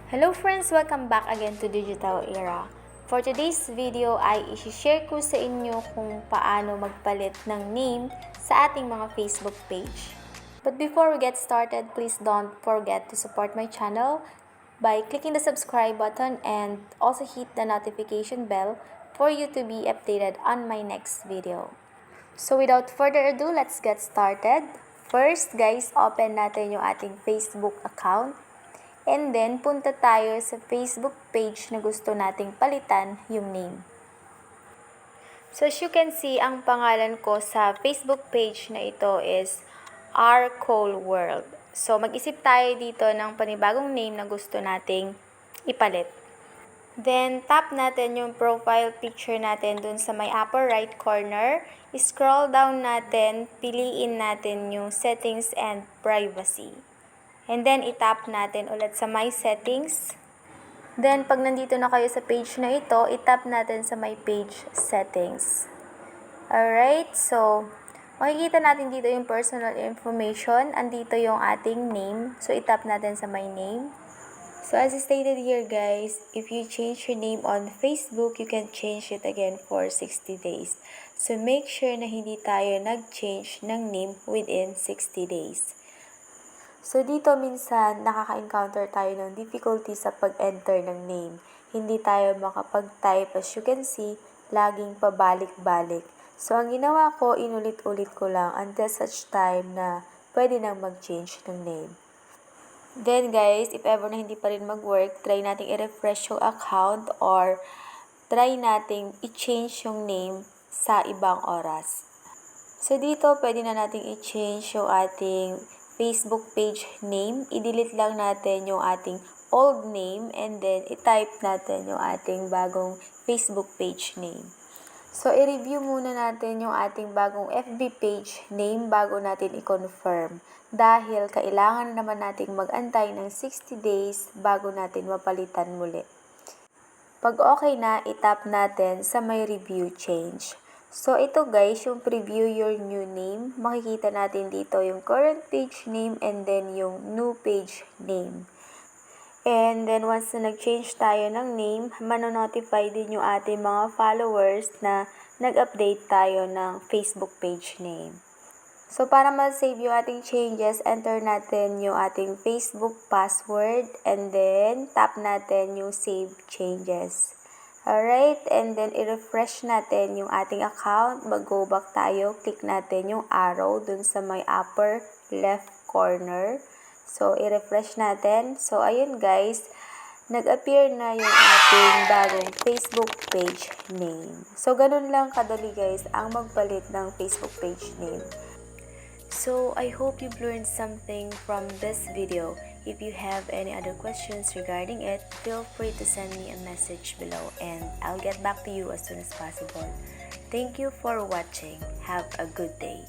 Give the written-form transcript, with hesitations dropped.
Hello friends! Welcome back again to Digital Era. For today's video ay i-share ko sa inyo kung paano magpalit ng name sa ating mga Facebook page. But before we get started, please don't forget to support my channel by clicking the subscribe button and also hit the notification bell for you to be updated on my next video. So without further ado, let's get started. First guys, open natin yung ating Facebook account. And then, punta tayo sa Facebook page na gusto nating palitan yung name. So, as you can see, ang pangalan ko sa Facebook page na ito is R. Cole World. So, mag-isip tayo dito ng panibagong name na gusto nating ipalit. Then, tap natin yung profile picture natin dun sa may upper right corner. Scroll down natin, piliin natin yung settings and privacy. And then, itap natin ulit sa My Settings. Then, pag nandito na kayo sa page na ito, itap natin sa My Page Settings. Alright, so, makikita natin dito yung personal information. Andito yung ating name. So, itap natin sa My Name. So, as stated here guys, if you change your name on Facebook, you can change it again for 60 days. So, make sure na hindi tayo nag-change ng name within 60 days. So, dito minsan nakaka-encounter tayo ng difficulty sa pag-enter ng name. Hindi tayo makapag-type. As you can see, laging pabalik-balik. So, ang ginawa ko, inulit-ulit ko lang until such time na pwede nang mag-change ng name. Then guys, if ever na hindi pa rin mag-work, try nating i-refresh yung account or try nating i-change yung name sa ibang oras. So, dito pwede na nating i-change yung ating Facebook page name. I-delete lang natin yung ating old name and then i-type natin yung ating bagong Facebook page name. So, i-review muna natin yung ating bagong FB page name bago natin i-confirm. Dahil kailangan naman nating mag-antay ng 60 days bago natin mapalitan muli. Pag okay na, itap natin sa may review change. So, ito guys, yung preview your new name. Makikita natin dito yung current page name and then yung new page name. And then, once na nag-change tayo ng name, manonotify din yung ating mga followers na nag-update tayo ng Facebook page name. So, para ma-save yung ating changes, enter natin yung ating Facebook password and then tap natin yung Save Changes. Alright, and then i-refresh natin yung ating account. Mag-go back tayo, click natin yung arrow dun sa may upper left corner. So, i-refresh natin. So, ayun guys, nag-appear na yung ating bagong Facebook page name. So, ganun lang kadali guys ang magpalit ng Facebook page name. So, I hope you've learned something from this video. If you have any other questions regarding it, feel free to send me a message below and I'll get back to you as soon as possible. Thank you for watching. Have a good day.